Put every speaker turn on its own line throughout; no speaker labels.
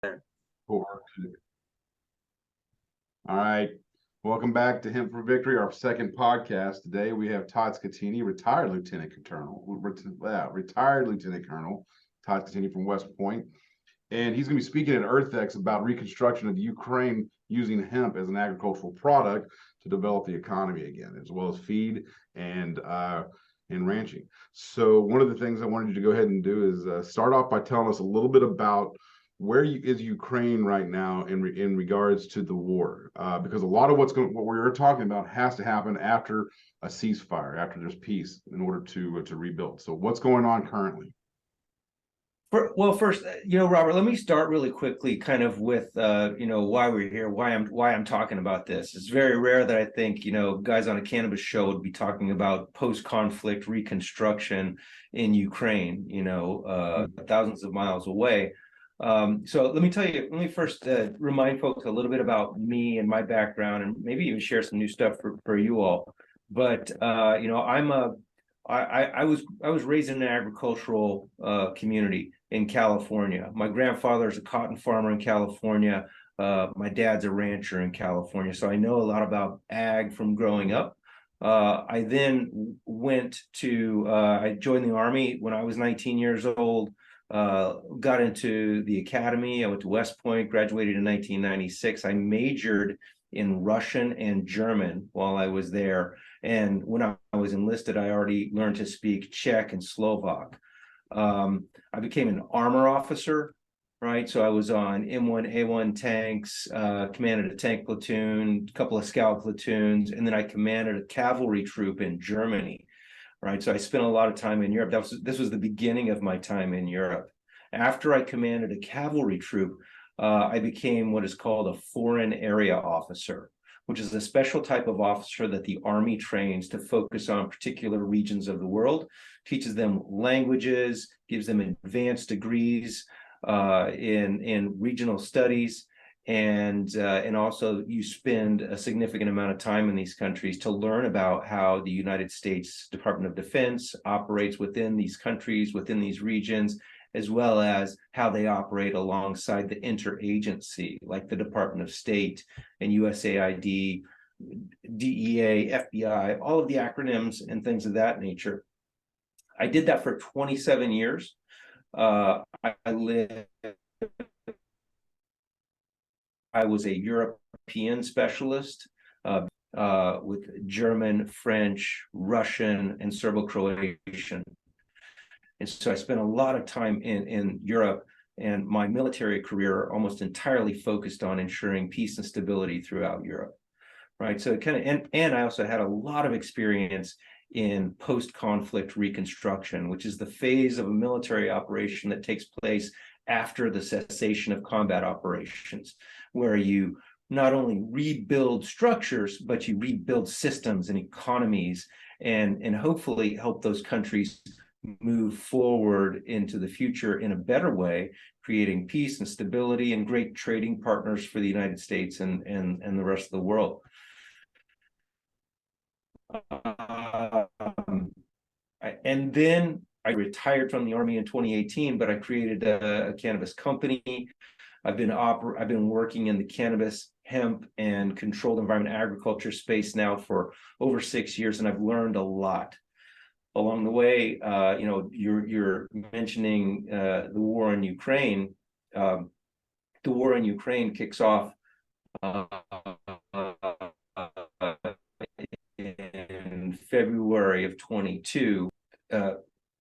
All right. Welcome back to Hemp for Victory, our second podcast. Today we have Todd Scattini, retired Lieutenant Colonel, Todd Scattini from West Point. And he's going to be speaking at EarthX about reconstruction of the Ukraine using hemp as an agricultural product to develop the economy again, as well as feed and ranching. So one of the things I wanted you to go ahead and do is start off by telling us a little bit about where is Ukraine right now in regards to the war? Because a lot of what we're talking about has to happen after a ceasefire, after there's peace, in order to rebuild. So what's going on currently?
Well, first, Robert, let me start really quickly, kind of with why we're here, why I'm talking about this. It's very rare that I think guys on a cannabis show would be talking about post-conflict reconstruction in Ukraine, thousands of miles away. So let me first remind folks a little bit about me and my background, and maybe even share some new stuff for you all. But I was raised in an agricultural community in California. My grandfather is a cotton farmer in California. My dad's a rancher in California, so I know a lot about ag from growing up. I then I joined the Army when I was 19 years old. Got into the academy. I went to West Point, graduated in 1996. I majored in Russian and German while I was there. And when I was enlisted, I already learned to speak Czech and Slovak. I became an armor officer, right? So I was on M1, A1 tanks, commanded a tank platoon, a couple of scout platoons, and then I commanded a cavalry troop in Germany, right? So I spent a lot of time in Europe. This was the beginning of my time in Europe. After I commanded a cavalry troop, I became what is called a foreign area officer, which is a special type of officer that the Army trains to focus on particular regions of the world, teaches them languages, gives them advanced degrees in regional studies, and also you spend a significant amount of time in these countries to learn about how the United States Department of Defense operates within these countries, within these regions, as well as how they operate alongside the interagency, like the Department of State and USAID, DEA, FBI, all of the acronyms and things of that nature. I did that for 27 years. I was a European specialist with German, French, Russian, and Serbo-Croatian. And so I spent a lot of time in Europe, and my military career almost entirely focused on ensuring peace and stability throughout Europe, right? So it kind of, and I also had a lot of experience in post-conflict reconstruction, which is the phase of a military operation that takes place after the cessation of combat operations, where you not only rebuild structures, but you rebuild systems and economies, and hopefully help those countries move forward into the future in a better way, creating peace and stability and great trading partners for the United States and the rest of the world. And then I retired from the Army in 2018, but I created a cannabis company. I've been working in the cannabis, hemp, and controlled environment agriculture space now for over 6 years, and I've learned a lot along the way. You're mentioning the war in Ukraine. The war in Ukraine kicks off in February of 22.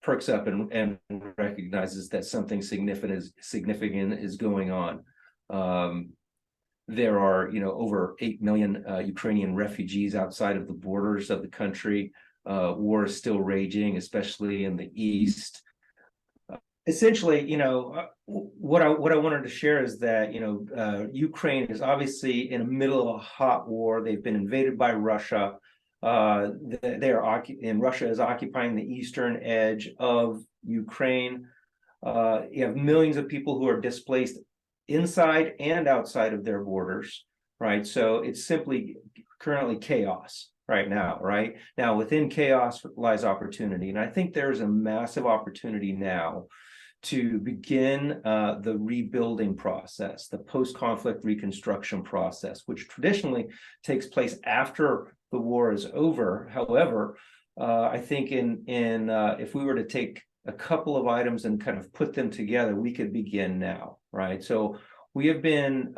Perks up and recognizes that something significant is going on. There are over 8 million Ukrainian refugees outside of the borders of the country. War is still raging, especially in the east. Essentially, what I wanted to share is that Ukraine is obviously in the middle of a hot war. They've been invaded by Russia. And Russia is occupying the eastern edge of Ukraine. You have millions of people who are displaced inside and outside of their borders, right? So it's simply currently chaos right now, right? Now, within chaos lies opportunity. And I think there's a massive opportunity now to begin the rebuilding process, the post-conflict reconstruction process, which traditionally takes place after the war is over. However, I think if we were to take a couple of items and kind of put them together, we could begin now, right? So we have been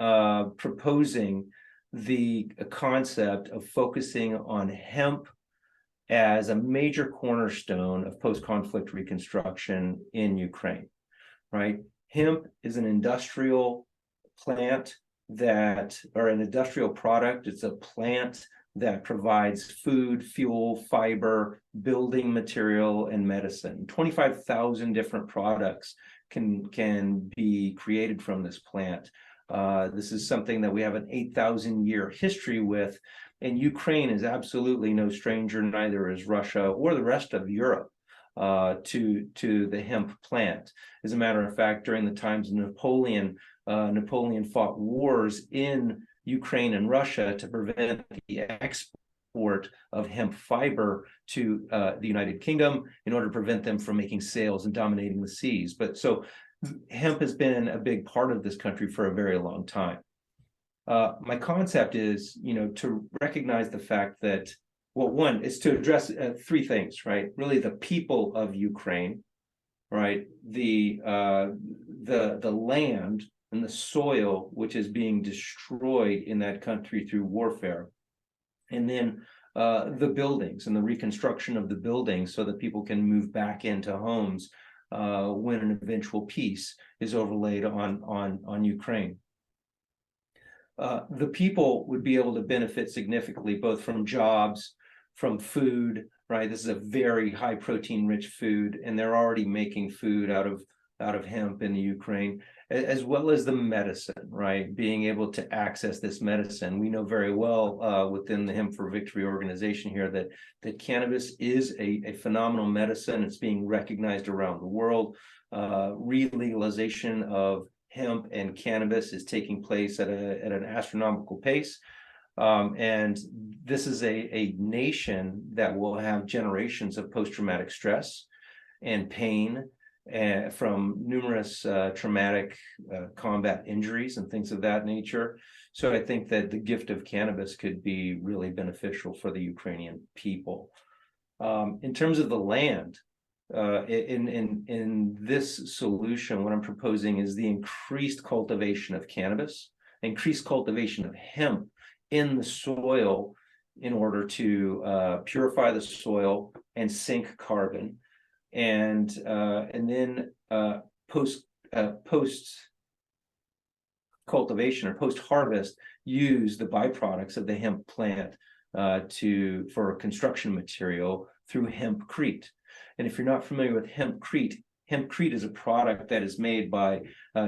proposing the concept of focusing on hemp as a major cornerstone of post-conflict reconstruction in Ukraine, right? Hemp is an industrial plant or an industrial product. It's a plant that provides food, fuel, fiber, building material, and medicine. 25,000 different products can be created from this plant. This is something that we have an 8,000-year history with, and Ukraine is absolutely no stranger, neither is Russia or the rest of Europe, to the hemp plant. As a matter of fact, during the times of Napoleon fought wars in Ukraine and Russia to prevent the export of hemp fiber to the United Kingdom in order to prevent them from making sales and dominating the seas. But so hemp has been a big part of this country for a very long time. My concept is, to recognize the fact that, well, one is to address three things, right? Really, the people of Ukraine, right? The land and the soil, which is being destroyed in that country through warfare, and then the buildings and the reconstruction of the buildings so that people can move back into homes when an eventual peace is overlaid on Ukraine. The people would be able to benefit significantly, both from jobs, from food, right? This is a very high protein rich food, and they're already making food out of hemp in the Ukraine, as well as the medicine, right? Being able to access this medicine. We know very well within the Hemp for Victory organization here that cannabis is a phenomenal medicine. It's being recognized around the world. Re-legalization of hemp and cannabis is taking place at an astronomical pace. And this is a nation that will have generations of post-traumatic stress and pain from numerous traumatic combat injuries and things of that nature. So I think that the gift of cannabis could be really beneficial for the Ukrainian people. In terms of the land, in this solution, what I'm proposing is the increased cultivation of cannabis, increased cultivation of hemp in the soil in order to purify the soil and sink carbon, and then post cultivation or post harvest use the byproducts of the hemp plant for construction material through hempcrete. And if you're not familiar with hempcrete is a product that is made by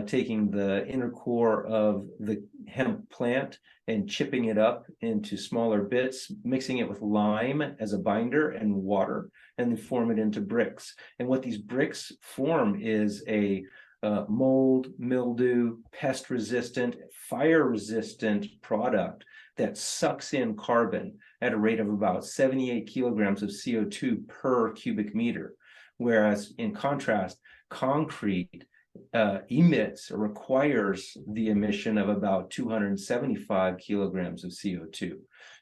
taking the inner core of the hemp plant and chipping it up into smaller bits, mixing it with lime as a binder and water, and then form it into bricks. And what these bricks form is a mold, mildew, pest-resistant, fire-resistant product that sucks in carbon at a rate of about 78 kilograms of CO2 per cubic meter. Whereas in contrast, concrete emits or requires the emission of about 275 kilograms of CO2.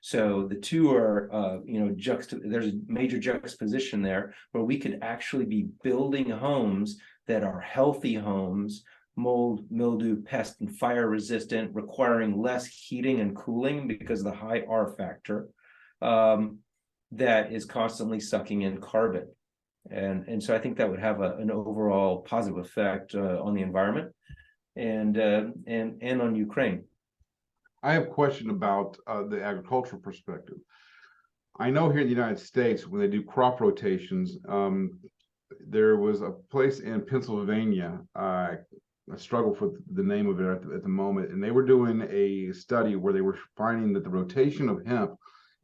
So the two are, there's a major juxtaposition there where we could actually be building homes that are healthy homes, mold, mildew, pest, and fire resistant, requiring less heating and cooling because of the high R factor that is constantly sucking in carbon. And so I think that would have an overall positive effect on the environment and on Ukraine.
I have a question about the agricultural perspective. I know here in the United States, when they do crop rotations, there was a place in Pennsylvania, I struggle for the name of it at the moment, and they were doing a study where they were finding that the rotation of hemp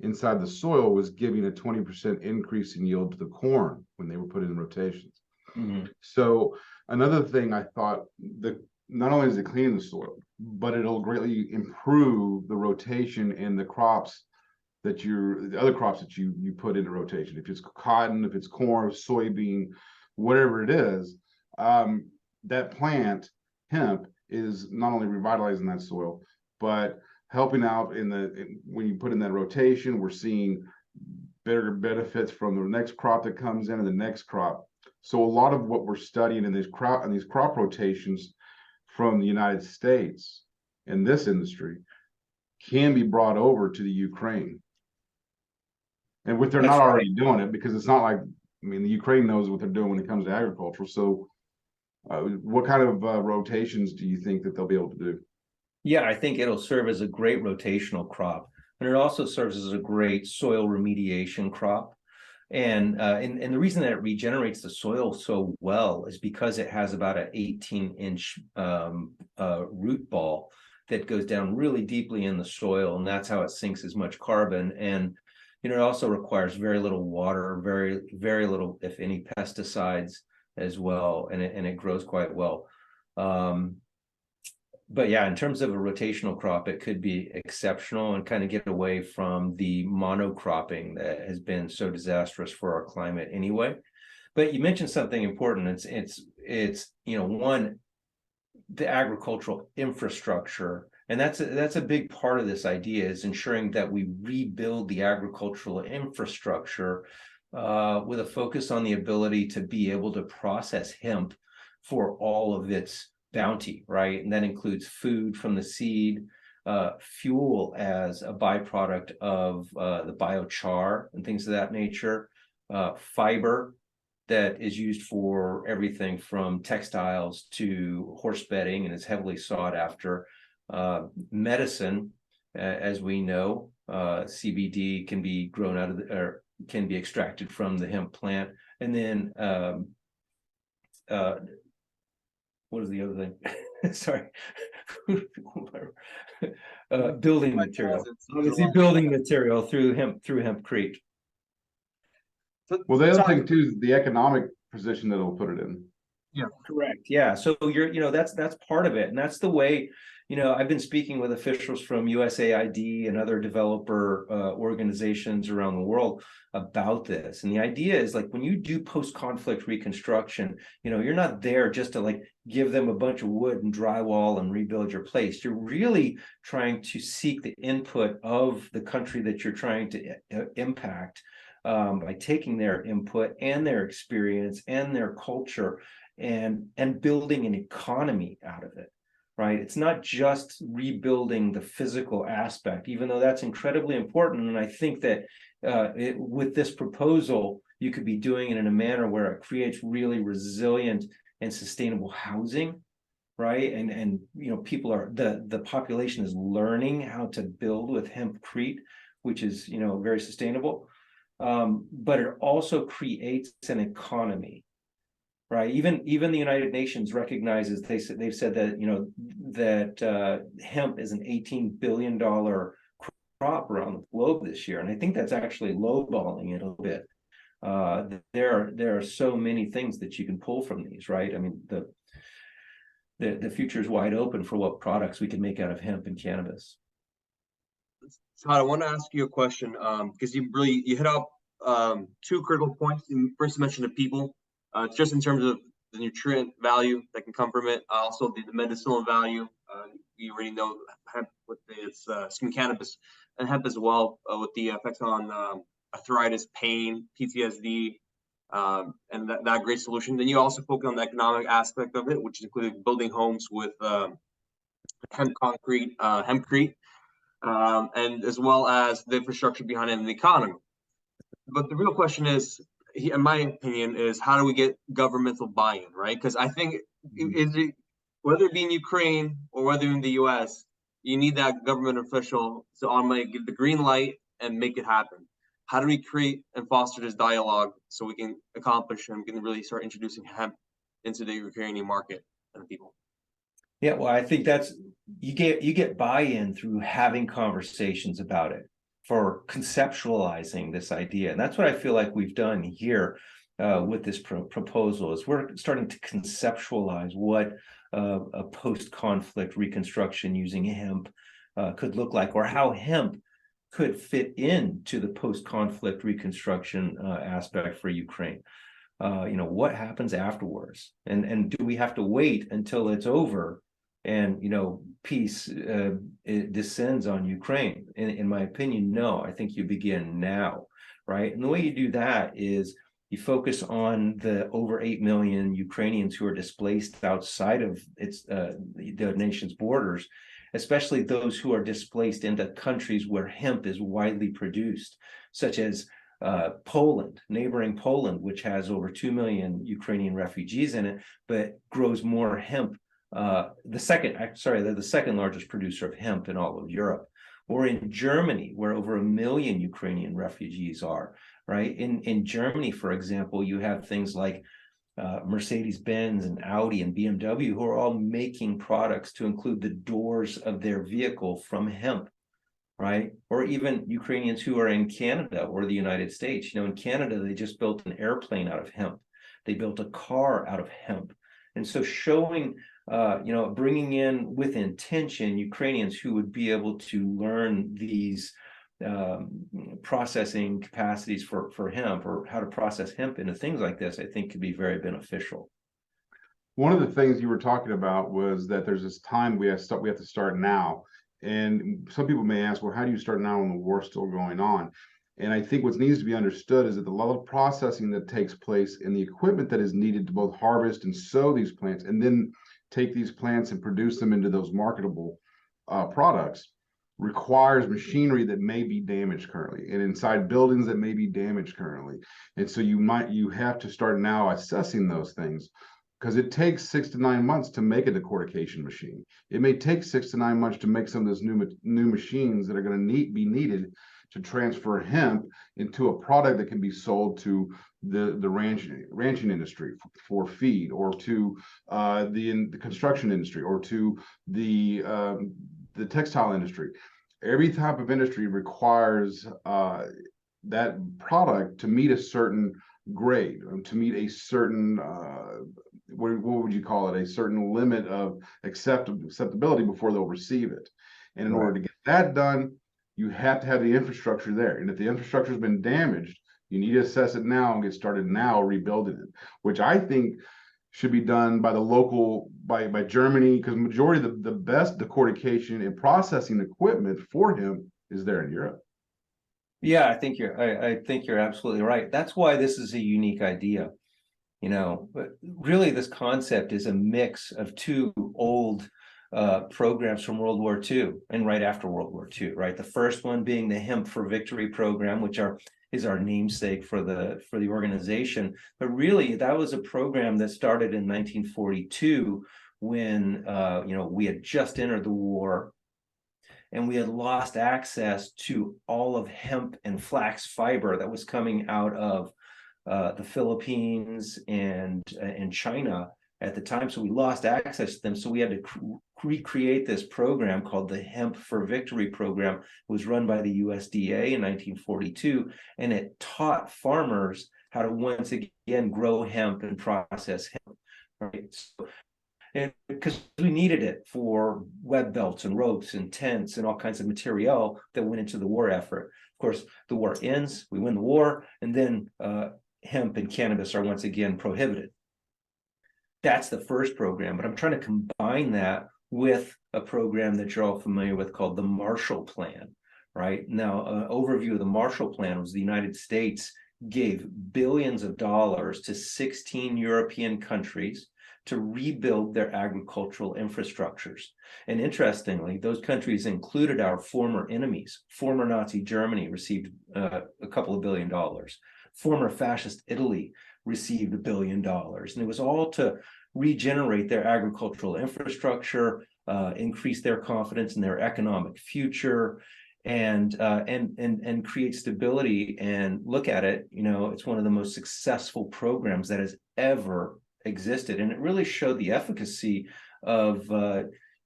inside the soil was giving a 20% increase in yield to the corn when they were put in rotations. Mm-hmm. So another thing I thought, that not only is it cleaning the soil, but it'll greatly improve the rotation in the crops the other crops that you put into rotation. If it's cotton, if it's corn, soybean, whatever it is, that plant, hemp, is not only revitalizing that soil, but helping out when you put in that rotation. We're seeing better benefits from the next crop that comes in and the next crop. So a lot of what we're studying in these crop rotations from the United States in this industry can be brought over to the Ukraine. And they're not already doing it, because it's not like, I mean, the Ukraine knows what they're doing when it comes to agriculture. So what kind of rotations do you think that they'll be able to do?
Yeah, I think it'll serve as a great rotational crop. And it also serves as a great soil remediation crop. And the reason that it regenerates the soil so well is because it has about an 18-inch root ball that goes down really deeply in the soil, and that's how it sinks as much carbon. And it also requires very little water, very little, if any, pesticides as well, and it grows quite well. But yeah, in terms of a rotational crop, it could be exceptional and kind of get away from the monocropping that has been so disastrous for our climate anyway. But you mentioned something important. It's one, the agricultural infrastructure, and that's a big part of this idea, is ensuring that we rebuild the agricultural infrastructure with a focus on the ability to be able to process hemp for all of its bounty, right? And that includes food from the seed, fuel as a byproduct of the biochar and things of that nature, fiber that is used for everything from textiles to horse bedding and is heavily sought after, medicine, as we know, CBD can be grown out of or can be extracted from the hemp plant, and then what is the other thing? Sorry. Building material. Obviously, building material through hempcrete.
Well, the other thing too is the economic position that it'll put it in.
Yeah, correct. Yeah. So that's part of it. And that's the way, I've been speaking with officials from USAID and other developer organizations around the world about this. And the idea is, like, when you do post-conflict reconstruction, you're not there just to like give them a bunch of wood and drywall and rebuild your place. You're really trying to seek the input of the country that you're trying to impact, by taking their input and their experience and their culture and building an economy out of it, right? It's not just rebuilding the physical aspect, even though that's incredibly important. And I think that with this proposal, you could be doing it in a manner where it creates really resilient and sustainable housing, right? And people the population is learning how to build with hempcrete, which is very sustainable. But it also creates an economy, right? Even the United Nations recognizes, they've said that that hemp is an $18 billion crop around the globe this year, and I think that's actually lowballing it a bit. There are so many things that you can pull from these, right? I mean, the future is wide open for what products we can make out of hemp and cannabis.
Todd, I want to ask you a question, because you hit up two critical points. You first mentioned the people, just in terms of the nutrient value that can come from it, also the medicinal value. You already know hemp with its skin cannabis and hemp as well, with the effects on arthritis, pain, PTSD, and that great solution. Then you also focus on the economic aspect of it, which includes building homes with hempcrete, and as well as the infrastructure behind it and the economy. But the real question is, in my opinion, is how do we get governmental buy-in, right? Because I think whether it be in Ukraine or whether in the U.S., you need that government official to give the green light and make it happen. How do we create and foster this dialogue so we can accomplish and we can really start introducing hemp into the Ukrainian market and the people?
Yeah, well, I think that's you get buy-in through having conversations about it, for conceptualizing this idea. And that's what I feel like we've done here with this proposal, is we're starting to conceptualize what a post-conflict reconstruction using hemp could look like, or how hemp could fit into the post-conflict reconstruction aspect for Ukraine. what happens afterwards? And do we have to wait until it's over and, peace it descends on Ukraine? In my opinion, no. I think you begin now, right? And the way you do that is you focus on the over 8 million Ukrainians who are displaced outside of the nation's borders, especially those who are displaced into countries where hemp is widely produced, such as Poland, neighboring Poland, which has over 2 million Ukrainian refugees in it, but grows more hemp. They're the second largest producer of hemp in all of Europe. Or in Germany, where over 1 million Ukrainian refugees are, right? In Germany, for example, you have things like Mercedes-Benz and Audi and BMW, who are all making products to include the doors of their vehicle from hemp, right? Or even Ukrainians who are in Canada or the United States. In Canada, they just built an airplane out of hemp. They built a car out of hemp. And so showing, bringing in with intention Ukrainians who would be able to learn these processing capacities for hemp, or how to process hemp into things like this, I think could be very beneficial.
One of the things you were talking about was that there's this time we have to start now. And some people may ask, well, how do you start now when the war's still going on? And I think what needs to be understood is that the level of processing that takes place and the equipment that is needed to both harvest and sow these plants, and then take these plants and produce them into those marketable products, requires machinery that may be damaged currently, and inside buildings that may be damaged currently. And so you have to start now assessing those things, because it takes 6 to 9 months to make a decortication machine. It may take 6 to 9 months to make some of those new machines that are going to be needed to transfer hemp into a product that can be sold to the ranching industry for feed, or to the construction industry, or to the textile industry. Every type of industry requires that product to meet a certain grade, to meet a certain what would you call it, a certain limit of acceptability before they'll receive it. And in order to get that done, you have to have the infrastructure there. And if the infrastructure has been damaged, you need to assess it now and get started now rebuilding it, which I think should be done by the local, by Germany, because majority of the best decortication and processing equipment for hemp is there in Europe.
Yeah, I think you're absolutely right. That's why this is a unique idea. But really this concept is a mix of two old programs from World War II and right after World War II, right? The first one being the Hemp for Victory program, which is our namesake for the organization. But really, that was a program that started in 1942 when we had just entered the war, and we had lost access to all of hemp and flax fiber that was coming out of the Philippines and China at the time. So we lost access to them. So we had to recreate this program called the Hemp for Victory program. It was run by the USDA in 1942, and it taught farmers how to once again grow hemp and process hemp, right? So, and because we needed it for web belts and ropes and tents and all kinds of material that went into the war effort. Of course, the war ends, we win the war, and then hemp and cannabis are once again prohibited. That's the first program, but I'm trying to combine that with a program that you're all familiar with called the Marshall Plan, right? Now, an overview of the Marshall Plan was the United States gave billions of dollars to 16 European countries to rebuild their agricultural infrastructures. And interestingly, those countries included our former enemies. Former Nazi Germany received a couple of $1 billion. Former fascist Italy received $1 billion. And it was all to regenerate their agricultural infrastructure, increase their confidence in their economic future, and create stability. And look at it, it's one of the most successful programs that has ever existed. And it really showed the efficacy of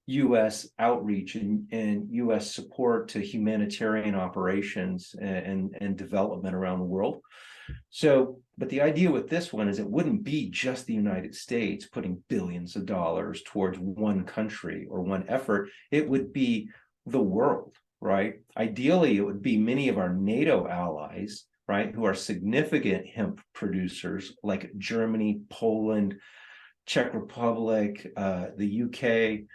U.S. outreach and U.S. support to humanitarian operations and development around the world. So, but the idea with this one is it wouldn't be just the United States putting billions of dollars towards one country or one effort. It would be the world, right? Ideally, it would be many of our NATO allies, right, who are significant hemp producers like Germany, Poland, Czech Republic, the UK,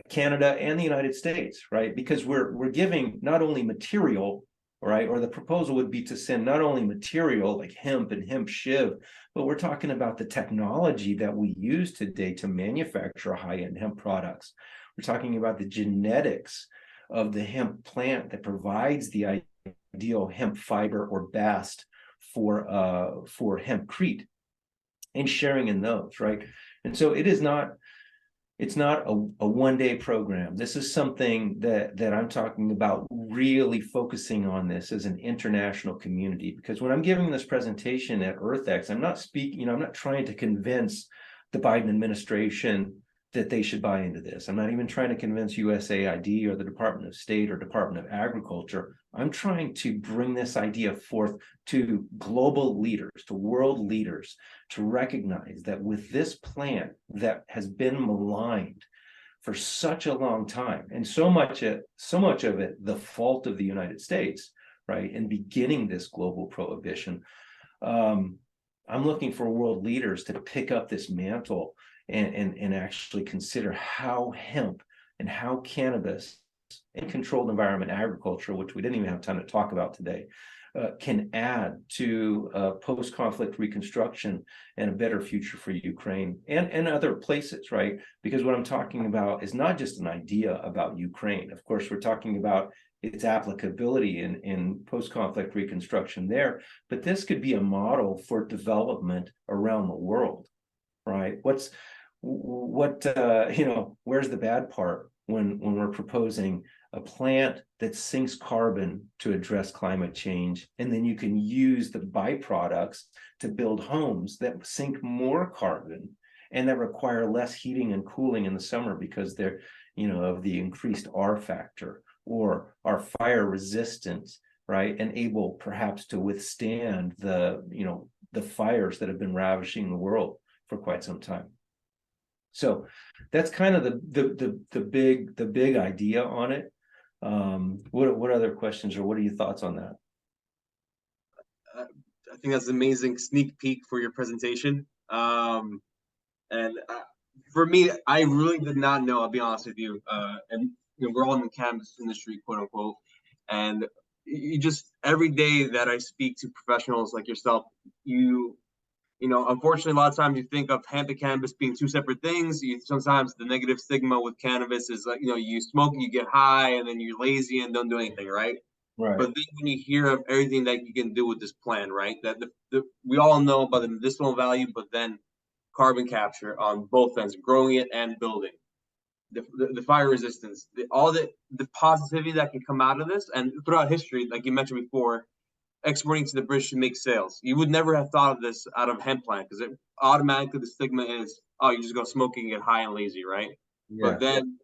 Canada, and the United States, right? Because we're giving not only material, right, or the proposal would be to send not only material like hemp and hemp shiv, but we're talking about the technology that we use today to manufacture high-end hemp products. We're talking about the genetics of the hemp plant that provides the ideal hemp fiber or bast for hempcrete, and sharing in those, right? And so it's not a one-day program. This is something that I'm talking about, really focusing on this as an international community, because when I'm giving this presentation at EarthX, I'm not speaking, I'm not trying to convince the Biden administration that they should buy into this. I'm not even trying to convince USAID or the Department of State or Department of Agriculture. I'm trying to bring this idea forth to global leaders, to world leaders, to recognize that with this plant that has been maligned for such a long time, and so much of it the fault of the United States, right, in beginning this global prohibition, I'm looking for world leaders to pick up this mantle and actually consider how hemp and how cannabis and controlled environment agriculture, which we didn't even have time to talk about today, can add to post-conflict reconstruction and a better future for Ukraine and other places, right? Because what I'm talking about is not just an idea about Ukraine. Of course, we're talking about its applicability in post-conflict reconstruction there, but this could be a model for development around the world, right? Where's the bad part when we're proposing a plant that sinks carbon to address climate change, and then you can use the byproducts to build homes that sink more carbon and that require less heating and cooling in the summer because they're, of the increased R factor, or are fire resistant, right, and able perhaps to withstand the fires that have been ravaging the world for quite some time. So that's kind of the big idea on it. What other questions, or what are your thoughts on that?
I think that's an amazing sneak peek for your presentation. For me, I really did not know, I'll be honest with you. And we're all in the cannabis industry, quote unquote. And you just, every day that I speak to professionals like yourself, unfortunately, a lot of times you think of hemp and cannabis being two separate things. Sometimes the negative stigma with cannabis is like, you smoke, you get high, and then you're lazy and don't do anything, right?
Right.
But then when you hear of everything that you can do with this plant, right? That we all know about the medicinal value, but then carbon capture on both ends, growing it and building. The fire resistance, all the positivity that can come out of this, and throughout history, like you mentioned before, exporting to the British to make sales. You would never have thought of this out of hemp plant, because it automatically, the stigma is, oh, you just go smoking, get high and lazy, right? Yeah. But then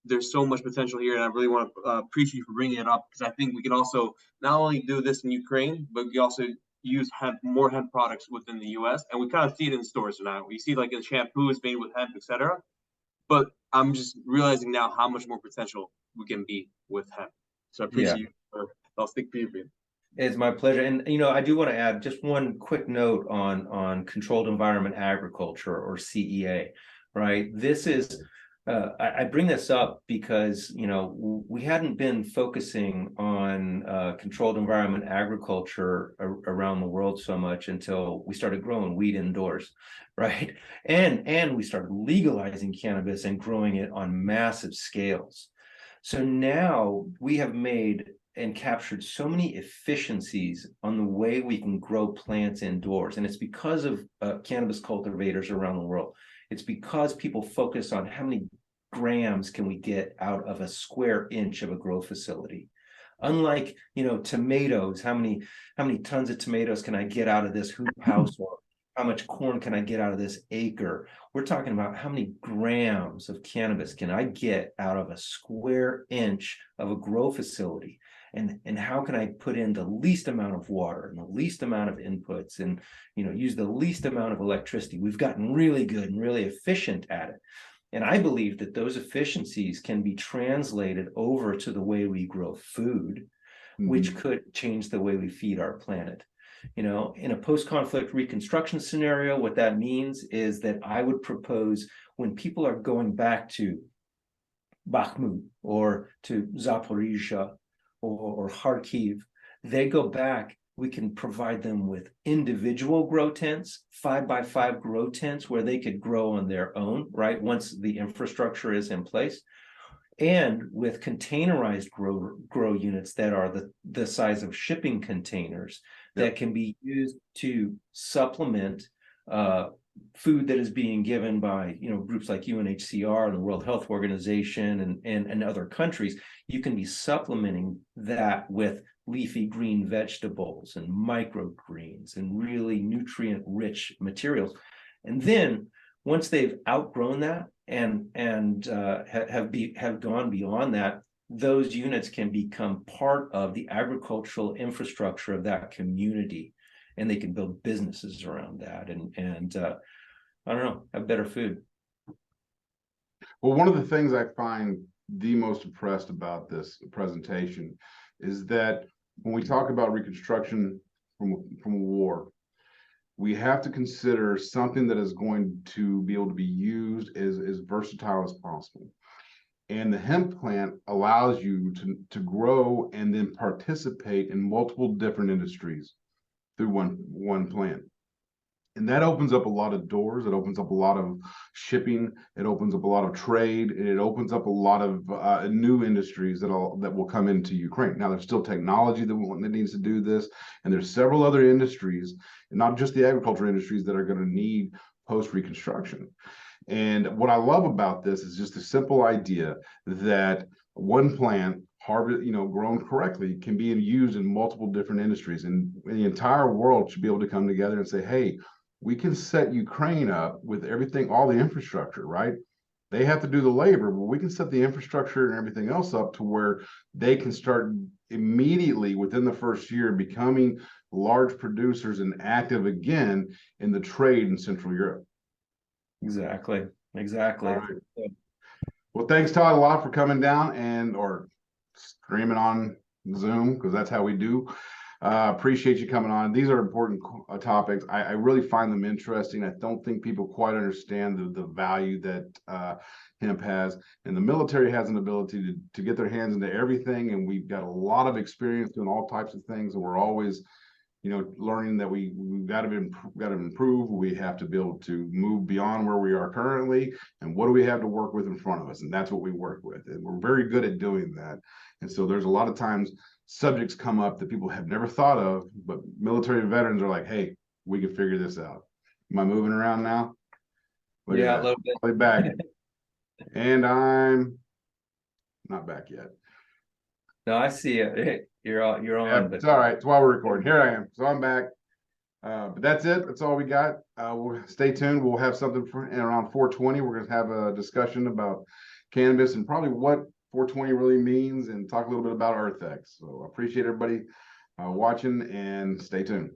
there's so much potential here, and I really want to appreciate you for bringing it up, because I think we can also not only do this in Ukraine, but we also use more hemp products within the U.S. And we kind of see it in stores now. We see like in shampoos made with hemp, etc. But I'm just realizing now how much more potential we can be with hemp. So I appreciate you for that sneak preview.
It's my pleasure. And, I do want to add just one quick note on controlled environment agriculture, or CEA, right? This is, I bring this up because, we hadn't been focusing on controlled environment agriculture around the world so much until we started growing weed indoors, right? And we started legalizing cannabis and growing it on massive scales. So now we have made and captured so many efficiencies on the way we can grow plants indoors. And it's because of cannabis cultivators around the world. It's because people focus on how many grams can we get out of a square inch of a grow facility. Unlike, tomatoes, how many tons of tomatoes can I get out of this hoop house, or how much corn can I get out of this acre? We're talking about how many grams of cannabis can I get out of a square inch of a grow facility. And how can I put in the least amount of water and the least amount of inputs and, use the least amount of electricity? We've gotten really good and really efficient at it. And I believe that those efficiencies can be translated over to the way we grow food, which could change the way we feed our planet. You know, in a post-conflict reconstruction scenario, what that means is that I would propose, when people are going back to Bakhmut or to Zaporizhia or Kharkiv, they go back, we can provide them with individual grow tents, 5x5 grow tents where they could grow on their own, right? Once the infrastructure is in place. And with containerized grow units that are the size of shipping containers that can be used to supplement food that is being given by, you know, groups like UNHCR and the World Health Organization and other countries. You can be supplementing that with leafy green vegetables and microgreens and really nutrient rich materials. And then once they've outgrown that and have gone beyond that, those units can become part of the agricultural infrastructure of that community, and they can build businesses around that and I don't know, have better food.
Well, one of the things I find the most impressed about this presentation is that when we talk about reconstruction from a war, we have to consider something that is going to be able to be used as versatile as possible. And the hemp plant allows you to grow and then participate in multiple different industries through one plant. And that opens up a lot of doors. It opens up a lot of shipping. It opens up a lot of trade. And it opens up a lot of new industries that will come into Ukraine. Now, there's still technology that needs to do this. And there's several other industries, and not just the agriculture industries, that are going to need post-reconstruction. And what I love about this is just the simple idea that one plant, grown correctly, can be used in multiple different industries. And the entire world should be able to come together and say, hey, we can set Ukraine up with everything, all the infrastructure, right? They have to do the labor, but we can set the infrastructure and everything else up to where they can start immediately within the first year becoming large producers and active again in the trade in Central Europe.
Exactly.
Right. Well, thanks, Todd, a lot for coming down or streaming on Zoom, because that's how we do. Appreciate you coming on. These are important topics. I really find them interesting. I don't think people quite understand the value that hemp has, and the military has an ability to get their hands into everything. And we've got a lot of experience doing all types of things, and we're always, learning that we've got to improve. We have to be able to move beyond where we are currently, and what do we have to work with in front of us, and that's what we work with, and we're very good at doing that. And so there's a lot of times subjects come up that people have never thought of, but military veterans are like, hey, we can figure this out. Am I moving around now?
Yeah, a little bit.
I'll be back. And I'm not back yet.
No, I see it. Hey, you're on.
Yeah, it's all right. It's while we're recording. Here I am. So I'm back. But that's it. That's all we got. We'll stay tuned. We'll have something around 420. We're going to have a discussion about cannabis and probably what 420 really means, and talk a little bit about Earth X. So I appreciate everybody watching, and stay tuned.